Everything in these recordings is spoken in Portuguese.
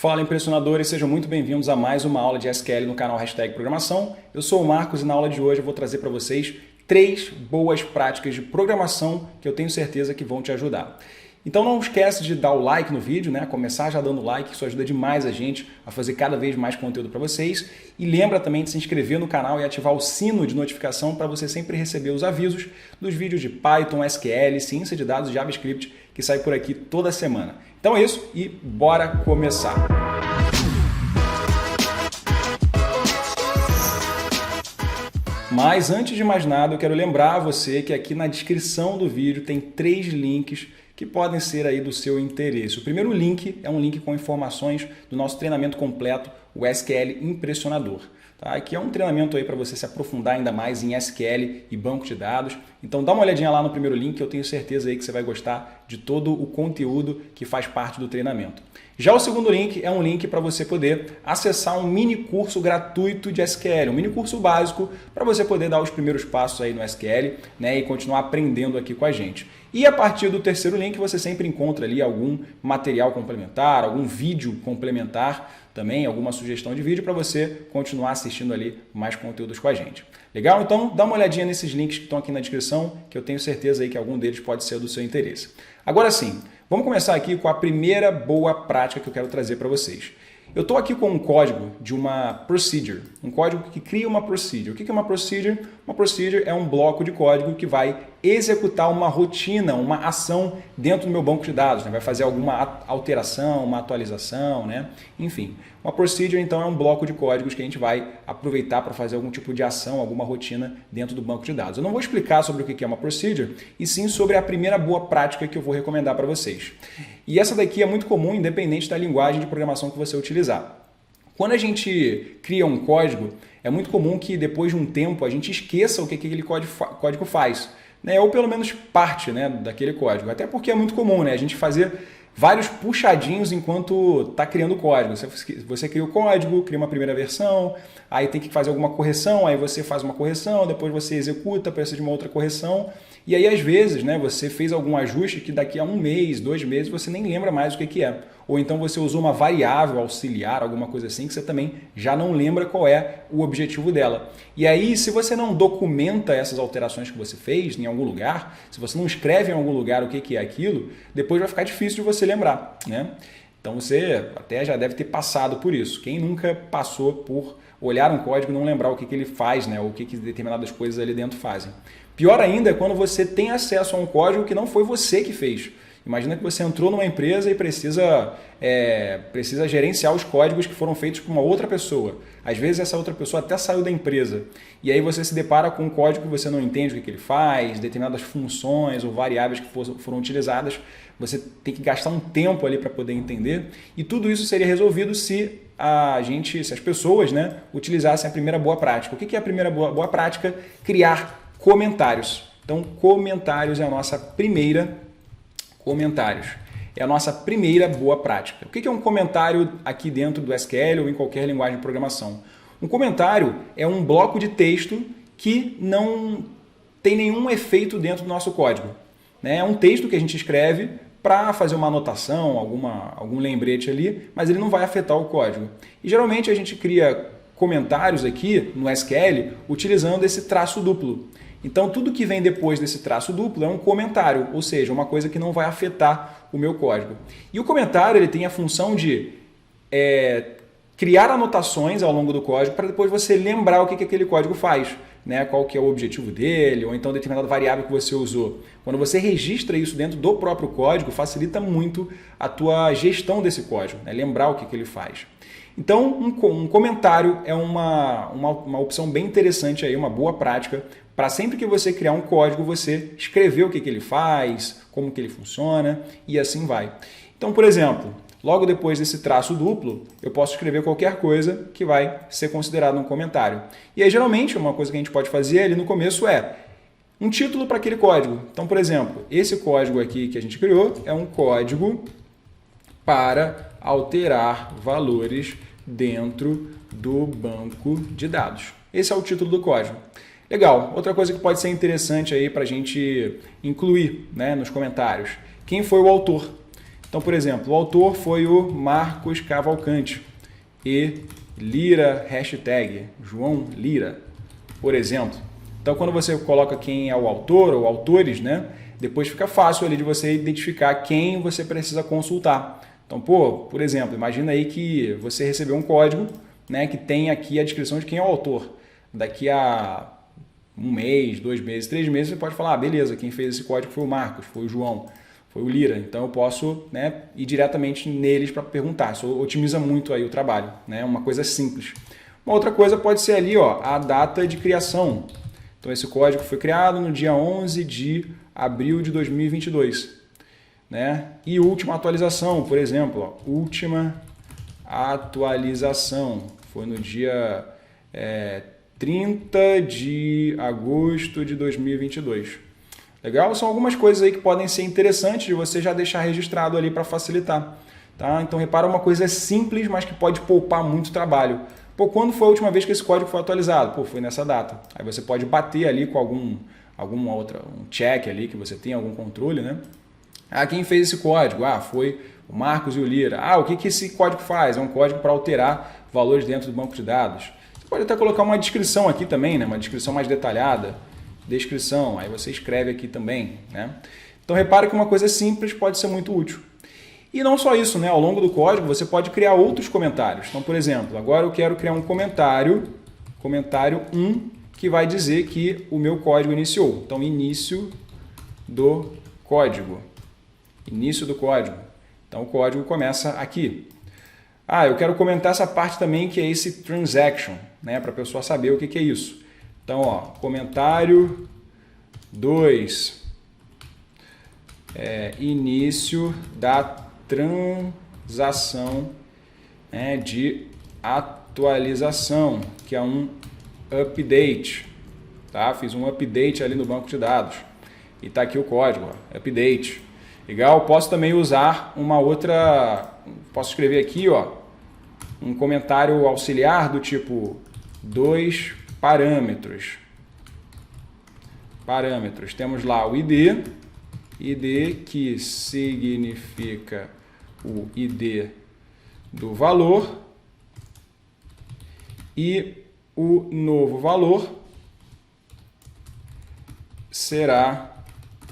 Fala impressionadores, sejam muito bem-vindos a mais uma aula de SQL no canal #Programação. Eu sou o Marcos e na aula de hoje eu vou trazer para vocês 3 boas práticas de programação que eu tenho certeza que vão te ajudar. Então não esquece de dar o like no vídeo, né? Começar já dando like, isso ajuda demais a gente a fazer cada vez mais conteúdo para vocês. E lembra também de se inscrever no canal e ativar o sino de notificação para você sempre receber os avisos dos vídeos de Python, SQL, ciência de dados e JavaScript que sai por aqui toda semana. Então é isso e bora começar! Mas antes de mais nada, eu quero lembrar a você que aqui na descrição do vídeo tem 3 links que podem ser aí do seu interesse. O primeiro link é um link com informações do nosso treinamento completo, o SQL Impressionador. Tá? Aqui é um treinamento aí para você se aprofundar ainda mais em SQL e banco de dados. Então dá uma olhadinha lá no primeiro link, que eu tenho certeza aí que você vai gostar de todo o conteúdo que faz parte do treinamento. Já o segundo link é um link para você poder acessar um mini curso gratuito de SQL, um mini curso básico para você poder dar os primeiros passos aí no SQL, né, e continuar aprendendo aqui com a gente. E a partir do terceiro link você sempre encontra ali algum material complementar, algum vídeo complementar também, alguma sugestão de vídeo para você continuar assistindo ali mais conteúdos com a gente. Legal? Então dá uma olhadinha nesses links que estão aqui na descrição, que eu tenho certeza aí que algum deles pode ser do seu interesse. Agora sim, vamos começar aqui com a primeira boa prática que eu quero trazer para vocês. Eu estou aqui com um código de uma procedure, um código que cria uma procedure. O que é uma procedure? Uma procedure é um bloco de código que vai executar uma rotina, uma ação dentro do meu banco de dados, né? Vai fazer alguma alteração, uma atualização, né? Enfim, uma procedure então é um bloco de códigos que a gente vai aproveitar para fazer algum tipo de ação, alguma rotina dentro do banco de dados. Eu não vou explicar sobre o que é uma procedure, e sim sobre a primeira boa prática que eu vou recomendar para vocês. E essa daqui é muito comum, independente da linguagem de programação que você utilizar. Quando a gente cria um código, é muito comum que depois de um tempo a gente esqueça o que aquele código faz, né? Ou pelo menos parte, né, daquele código. Até porque é muito comum, né, a gente fazer vários puxadinhos enquanto está criando o código. Você cria o código, cria uma primeira versão, aí tem que fazer alguma correção, aí você faz uma correção, depois você executa, precisa de uma outra correção. E aí, às vezes, né, você fez algum ajuste que daqui a 1 mês, 2 meses, você nem lembra mais o que é. Ou então você usou uma variável auxiliar, alguma coisa assim, que você também já não lembra qual é o objetivo dela. E aí, se você não documenta essas alterações que você fez em algum lugar, se você não escreve em algum lugar o que é aquilo, depois vai ficar difícil de você lembrar, né? Então você até já deve ter passado por isso. Quem nunca passou por olhar um código e não lembrar o que ele faz, né? Ou o que determinadas coisas ali dentro fazem. Pior ainda é quando você tem acesso a um código que não foi você que fez. Imagina que você entrou numa empresa e precisa gerenciar os códigos que foram feitos por uma outra pessoa. Às vezes essa outra pessoa até saiu da empresa. E aí você se depara com um código que você não entende o que ele faz, determinadas funções ou variáveis que foram utilizadas. Você tem que gastar um tempo ali para poder entender. E tudo isso seria resolvido se as pessoas, né, utilizassem a primeira boa prática. O que é a primeira boa prática? Criar comentários. Então, comentários é a nossa primeira boa prática. O que é um comentário aqui dentro do SQL ou em qualquer linguagem de programação? Um comentário é um bloco de texto que não tem nenhum efeito dentro do nosso código, né? É um texto que a gente escreve para fazer uma anotação, algum lembrete ali, mas ele não vai afetar o código. E geralmente a gente cria comentários aqui no SQL utilizando esse traço duplo. Então, tudo que vem depois desse traço duplo é um comentário, ou seja, uma coisa que não vai afetar o meu código. E o comentário ele tem a função de criar anotações ao longo do código para depois você lembrar o que aquele código faz, né? Qual que é o objetivo dele, ou então determinada variável que você usou. Quando você registra isso dentro do próprio código, facilita muito a tua gestão desse código, né? Lembrar o que ele faz. Então, um comentário é uma opção bem interessante, aí, uma boa prática, para sempre que você criar um código, você escrever o que ele faz, como que ele funciona e assim vai. Então, por exemplo, logo depois desse traço duplo, eu posso escrever qualquer coisa que vai ser considerado um comentário. E aí, geralmente, uma coisa que a gente pode fazer ali no começo é um título para aquele código. Então, por exemplo, esse código aqui que a gente criou é um código para alterar valores dentro do banco de dados. Esse é o título do código. Legal. Outra coisa que pode ser interessante aí para a gente incluir, né, nos comentários. Quem foi o autor? Então, por exemplo, o autor foi o Marcos Cavalcante e Lira, hashtag João Lira, por exemplo. Então, quando você coloca quem é o autor ou autores, né, depois fica fácil ali de você identificar quem você precisa consultar. Então, por exemplo, imagina aí que você recebeu um código, né, que tem aqui a descrição de quem é o autor. Daqui a 1 mês, 2 meses, 3 meses, você pode falar, beleza, quem fez esse código foi o Marcos, foi o João, foi o Lira. Então eu posso, né, ir diretamente neles para perguntar. Isso otimiza muito aí o trabalho, né? Uma coisa simples. Uma outra coisa pode ser ali, ó, a data de criação. Então esse código foi criado no dia 11 de abril de 2022. Né? E última atualização, por exemplo, ó, última atualização foi no dia 30 de agosto de 2022. Legal? São algumas coisas aí que podem ser interessantes de você já deixar registrado ali para facilitar. Tá? Então repara uma coisa simples, mas que pode poupar muito trabalho. Pô, quando foi a última vez que esse código foi atualizado? Pô, foi nessa data. Aí você pode bater ali com alguma outra, um check ali que você tem, algum controle, né? Ah, quem fez esse código? Ah, foi o Marcos e o Lira. Ah, o que esse código faz? É um código para alterar valores dentro do banco de dados. Você pode até colocar uma descrição aqui também, né? Uma descrição mais detalhada. Descrição, aí você escreve aqui também, né? Então repare que uma coisa simples pode ser muito útil. E não só isso, né? Ao longo do código você pode criar outros comentários. Então, por exemplo, agora eu quero criar um comentário 1, que vai dizer que o meu código iniciou. Então, início do código. Início do código. Então, o código começa aqui. Ah, eu quero comentar essa parte também, que é esse transaction, né? Para a pessoa saber o que é isso. Então, ó, comentário 2. Início da transação, né, de atualização, que é um update. Tá? Fiz um update ali no banco de dados. E está aqui o código, ó, update. Legal? Posso também usar uma outra... Posso escrever aqui, ó, um comentário auxiliar do tipo 2 parâmetros. Parâmetros. Temos lá o ID, que significa o ID do valor, e o novo valor será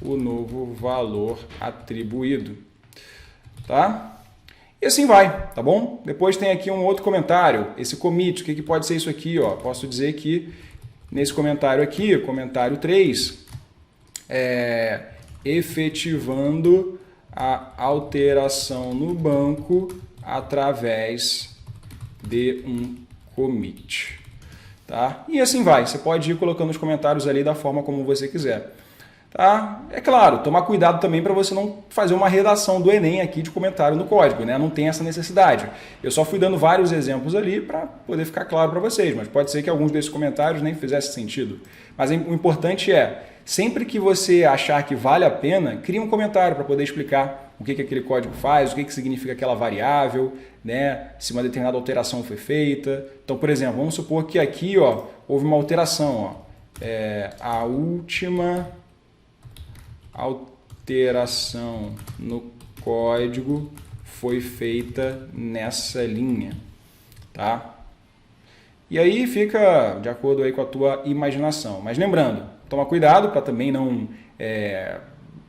o novo valor atribuído, tá? E assim vai, tá bom? Depois tem aqui um outro comentário, esse commit, o que pode ser isso aqui, ó? Posso dizer que nesse comentário aqui, comentário 3, efetivando a alteração no banco através de um commit. Tá? E assim vai, você pode ir colocando os comentários ali da forma como você quiser. Tá? É claro, tomar cuidado também para você não fazer uma redação do Enem aqui de comentário no código, né? Não tem essa necessidade. Eu só fui dando vários exemplos ali para poder ficar claro para vocês, mas pode ser que alguns desses comentários nem fizessem sentido. Mas o importante é, sempre que você achar que vale a pena, crie um comentário para poder explicar o que aquele código faz, o que significa aquela variável, né? Se uma determinada alteração foi feita. Então, por exemplo, vamos supor que aqui, ó, houve uma alteração. Ó, a última alteração no código foi feita nessa linha, tá? E aí fica de acordo aí com a tua imaginação. Mas lembrando, toma cuidado para também não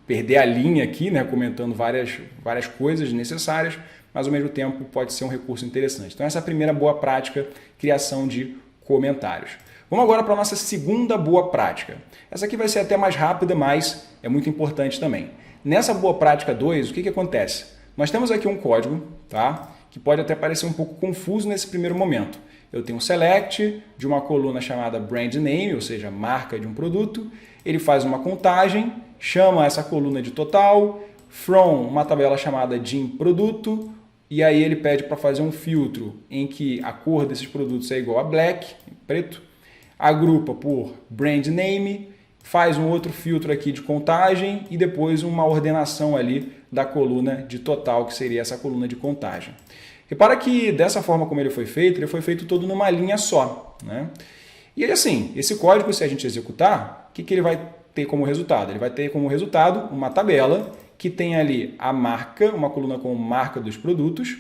perder a linha aqui, né? Comentando várias coisas necessárias, mas ao mesmo tempo pode ser um recurso interessante. Então essa é a primeira boa prática, criação de comentários. Vamos agora para a nossa segunda boa prática. Essa aqui vai ser até mais rápida, mas é muito importante também. Nessa boa prática 2, o que acontece? Nós temos aqui um código, tá? Que pode até parecer um pouco confuso nesse primeiro momento. Eu tenho um select de uma coluna chamada brand name, ou seja, marca de um produto. Ele faz uma contagem, chama essa coluna de total, from uma tabela chamada de produto, e aí ele pede para fazer um filtro em que a cor desses produtos é igual a black, preto, agrupa por brand name, faz um outro filtro aqui de contagem e depois uma ordenação ali da coluna de total, que seria essa coluna de contagem. Repara que dessa forma como ele foi feito todo numa linha só, né? E aí assim, esse código, se a gente executar, o que ele vai ter como resultado? Ele vai ter como resultado uma tabela que tem ali a marca, uma coluna com marca dos produtos,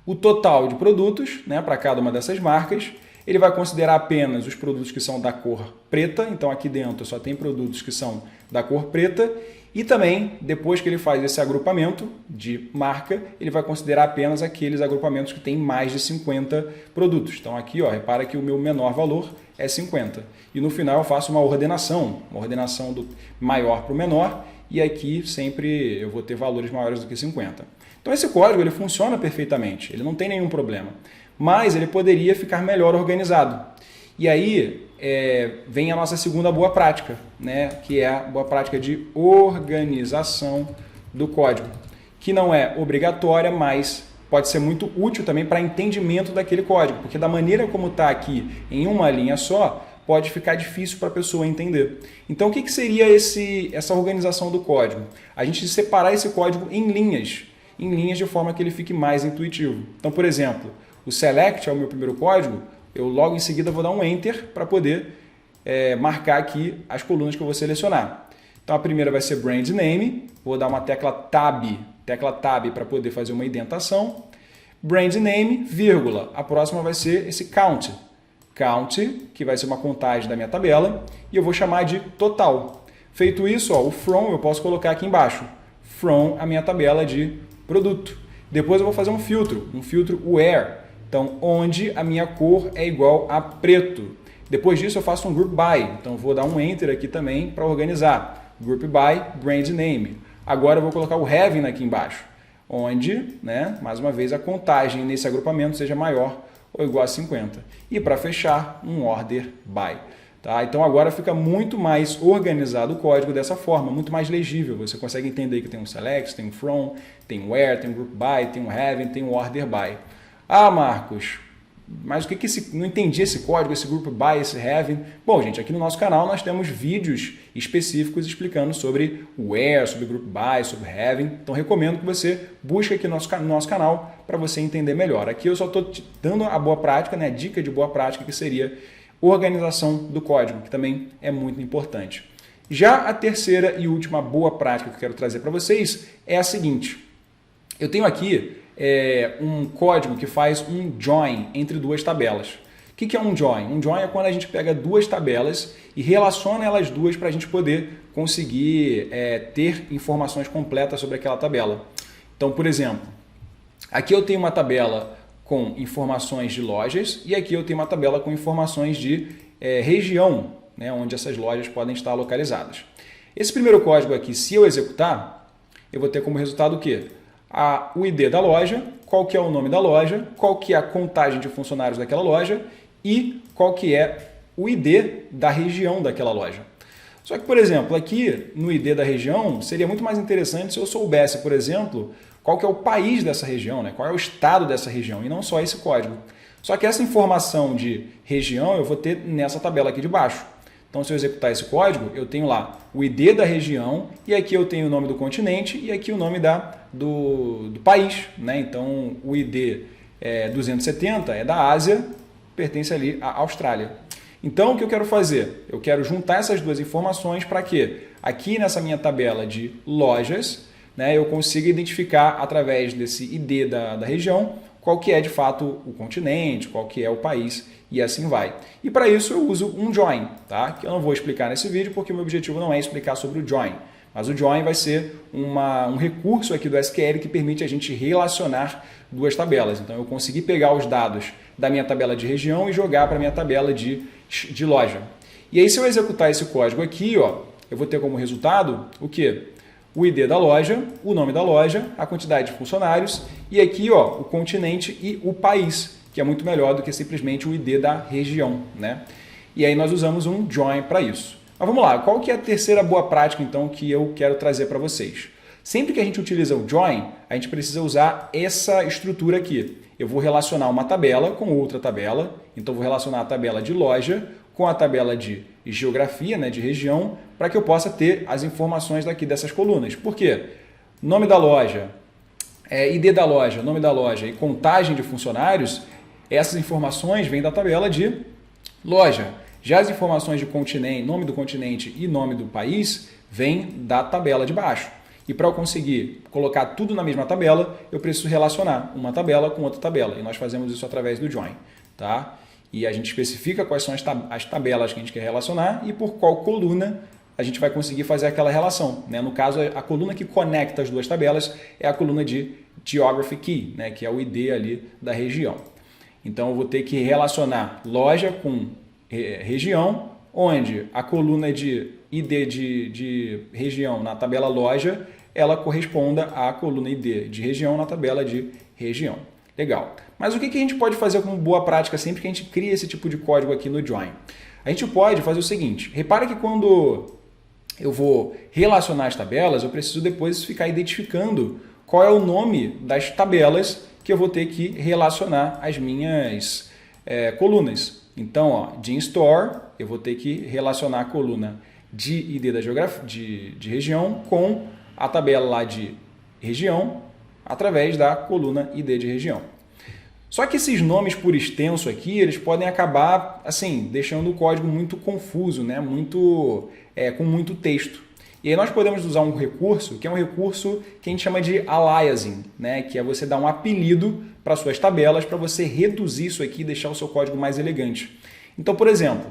o total de produtos, né, para cada uma dessas marcas. Ele vai considerar apenas os produtos que são da cor preta, então aqui dentro só tem produtos que são da cor preta, e também, depois que ele faz esse agrupamento de marca, ele vai considerar apenas aqueles agrupamentos que têm mais de 50 produtos. Então aqui, ó, repara que o meu menor valor é 50. E no final eu faço uma ordenação do maior para o menor, e aqui sempre eu vou ter valores maiores do que 50. Então esse código ele funciona perfeitamente, ele não tem nenhum problema. Mas ele poderia ficar melhor organizado. E aí vem a nossa segunda boa prática, né? Que é a boa prática de organização do código, que não é obrigatória, mas pode ser muito útil também para entendimento daquele código, porque da maneira como está aqui em uma linha só, pode ficar difícil para a pessoa entender. Então o que seria essa organização do código? A gente separar esse código em linhas de forma que ele fique mais intuitivo. Então, por exemplo, o select é o meu primeiro código, eu logo em seguida vou dar um enter para poder marcar aqui as colunas que eu vou selecionar. Então a primeira vai ser brand name, vou dar uma tecla tab para poder fazer uma indentação. Brand name, vírgula, a próxima vai ser esse count, que vai ser uma contagem da minha tabela, e eu vou chamar de total. Feito isso, ó, o from eu posso colocar aqui embaixo, from a minha tabela de produto. Depois eu vou fazer um filtro where, então onde a minha cor é igual a preto. Depois disso eu faço um group by, então vou dar um enter aqui também para organizar. Group by brand name. Agora eu vou colocar o having aqui embaixo, onde, né, mais uma vez, a contagem nesse agrupamento seja maior ou igual a 50. E para fechar, um order by. Tá? Então agora fica muito mais organizado o código dessa forma, muito mais legível. Você consegue entender que tem um select, tem um from, tem um where, tem um group by, tem um having, tem um order by. Ah, Marcos, mas o que não entendi esse código, esse group by, esse having? Bom, gente, aqui no nosso canal nós temos vídeos específicos explicando sobre where, sobre group by, sobre having. Então recomendo que você busque aqui no nosso canal para você entender melhor. Aqui eu só estou te dando a boa prática, né, a dica de boa prática, que seria organização do código, que também é muito importante. Já a terceira e última boa prática que eu quero trazer para vocês é a seguinte. Eu tenho aqui um código que faz um join entre duas tabelas. O que é um join? Um join é quando a gente pega duas tabelas e relaciona elas duas para a gente poder conseguir ter informações completas sobre aquela tabela. Então, por exemplo, aqui eu tenho uma tabela com informações de lojas e aqui eu tenho uma tabela com informações de região, né, onde essas lojas podem estar localizadas. Esse primeiro código aqui, se eu executar, eu vou ter como resultado o quê? O ID da loja, qual que é o nome da loja, qual que é a contagem de funcionários daquela loja e qual que é o ID da região daquela loja. Só que, por exemplo, aqui no ID da região, seria muito mais interessante se eu soubesse, por exemplo, qual que é o país dessa região, né? Qual é o estado dessa região, e não só esse código. Só que essa informação de região eu vou ter nessa tabela aqui de baixo. Então, se eu executar esse código, eu tenho lá o ID da região, e aqui eu tenho o nome do continente, e aqui o nome do país, né? Então, o ID 270 é da Ásia, pertence ali à Austrália. Então, o que eu quero fazer? Eu quero juntar essas duas informações para que aqui nessa minha tabela de lojas, né, eu consiga identificar através desse ID da região qual que é de fato o continente, qual que é o país e assim vai. E para isso eu uso um join, tá? Que eu não vou explicar nesse vídeo porque o meu objetivo não é explicar sobre o join. Mas o join vai ser um recurso aqui do SQL que permite a gente relacionar duas tabelas. Então eu consegui pegar os dados da minha tabela de região e jogar para a minha tabela de loja. E aí se eu executar esse código aqui, ó, eu vou ter como resultado o quê? O ID da loja, o nome da loja, a quantidade de funcionários e aqui, ó, o continente e o país, que é muito melhor do que simplesmente o ID da região, né? E aí nós usamos um join para isso. Mas vamos lá, qual que é a terceira boa prática então que eu quero trazer para vocês? Sempre que a gente utiliza o join, a gente precisa usar essa estrutura aqui. Eu vou relacionar uma tabela com outra tabela, então vou relacionar a tabela de loja com a tabela de geografia, né, de região, para que eu possa ter as informações daqui dessas colunas. Por quê? Nome da loja, ID da loja, nome da loja e contagem de funcionários, essas informações vêm da tabela de loja. Já as informações de continente, nome do continente e nome do país, vêm da tabela de baixo. E para eu conseguir colocar tudo na mesma tabela, eu preciso relacionar uma tabela com outra tabela. E nós fazemos isso através do join. Tá? E a gente especifica quais são as tabelas que a gente quer relacionar e por qual coluna a gente vai conseguir fazer aquela relação. Né? No caso, a coluna que conecta as duas tabelas é a coluna de Geography Key, né? Que é o ID ali da região. Então, eu vou ter que relacionar loja com região, onde a coluna de ID de região na tabela loja, ela corresponda à coluna ID de região na tabela de região. Legal. Mas o que a gente pode fazer como boa prática sempre que a gente cria esse tipo de código aqui no Join? A gente pode fazer o seguinte, repara que quando eu vou relacionar as tabelas, eu preciso depois ficar identificando qual é o nome das tabelas que eu vou ter que relacionar as minhas colunas. Então, ó, de Store, eu vou ter que relacionar a coluna de ID da geografia, de região com a tabela lá de região através da coluna ID de região. Só que esses nomes por extenso aqui, eles podem acabar assim, deixando o código muito confuso, né? Com muito texto. E aí nós podemos usar um recurso, que é um recurso que a gente chama de aliasing, né? Que é você dar um apelido para suas tabelas para você reduzir isso aqui e deixar o seu código mais elegante. Então, por exemplo,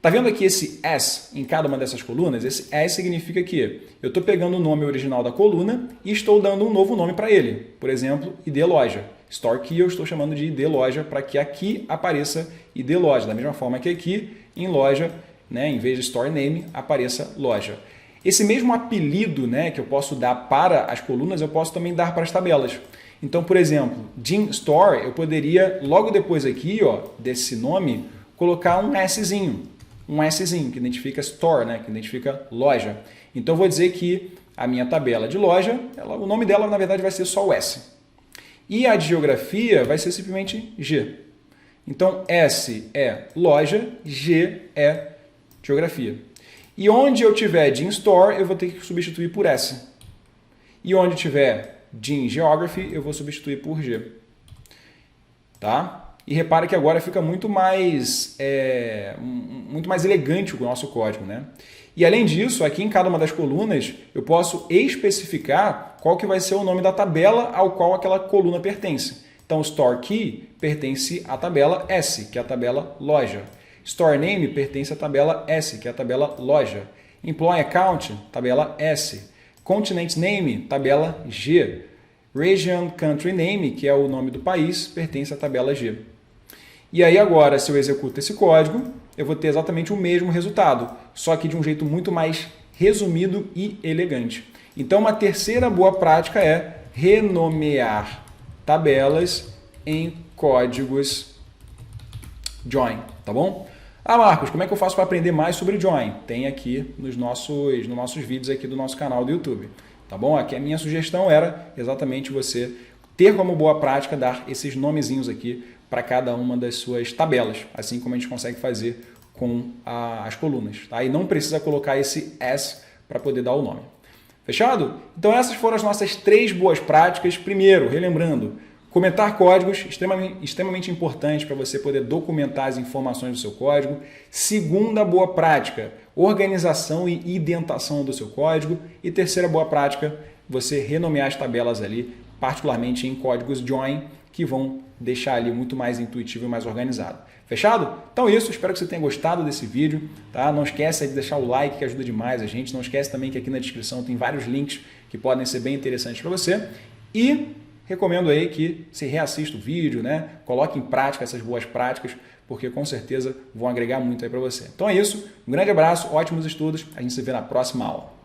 tá vendo aqui esse S em cada uma dessas colunas? Esse S significa que eu estou pegando o nome original da coluna e estou dando um novo nome para ele. Por exemplo, ID Loja. Store Key eu estou chamando de ID Loja para que aqui apareça ID Loja. Da mesma forma que aqui em loja, né, em vez de Store Name, apareça loja. Esse mesmo apelido, né, que eu posso dar para as colunas, eu posso também dar para as tabelas. Então, por exemplo, Gin Store, eu poderia, logo depois aqui, ó, desse nome, colocar um Szinho. Um Szinho, que identifica Store, né, que identifica loja. Então, eu vou dizer que a minha tabela de loja, o nome dela, na verdade, vai ser só o S. E a de geografia vai ser simplesmente G. Então, S é loja, G é geografia. E onde eu tiver Gin Store, eu vou ter que substituir por S. E onde tiver Gin Geography, eu vou substituir por G. Tá? E repara que agora fica muito mais elegante o nosso código, né? E além disso, aqui em cada uma das colunas, eu posso especificar qual que vai ser o nome da tabela ao qual aquela coluna pertence. Então, Store Key pertence à tabela S, que é a tabela loja. Store Name pertence à tabela S, que é a tabela loja. Employee Account, tabela S. Continent Name, tabela G. Region Country Name, que é o nome do país, pertence à tabela G. E aí agora, se eu executo esse código, eu vou ter exatamente o mesmo resultado, só que de um jeito muito mais resumido e elegante. Então, uma terceira boa prática é renomear tabelas em códigos Join, tá bom? Ah, Marcos, como é que eu faço para aprender mais sobre Join? Tem aqui nos nossos vídeos aqui do nosso canal do YouTube, tá bom? Aqui a minha sugestão era exatamente você ter como boa prática dar esses nomezinhos aqui para cada uma das suas tabelas, assim como a gente consegue fazer com as colunas. Tá? E não precisa colocar esse S para poder dar o nome. Fechado? Então essas foram as nossas 3 boas práticas. Primeiro, relembrando, comentar códigos, extremamente importante para você poder documentar as informações do seu código. Segunda boa prática, organização e indentação do seu código. E terceira boa prática, você renomear as tabelas ali, particularmente em códigos Join, que vão deixar ali muito mais intuitivo e mais organizado. Fechado? Então é isso, espero que você tenha gostado desse vídeo. Tá? Não esqueça de deixar o like, que ajuda demais a gente. Não esquece também que aqui na descrição tem vários links que podem ser bem interessantes para você. E recomendo aí que você reassista o vídeo, né? Coloque em prática essas boas práticas, porque com certeza vão agregar muito aí para você. Então é isso, um grande abraço, ótimos estudos, a gente se vê na próxima aula.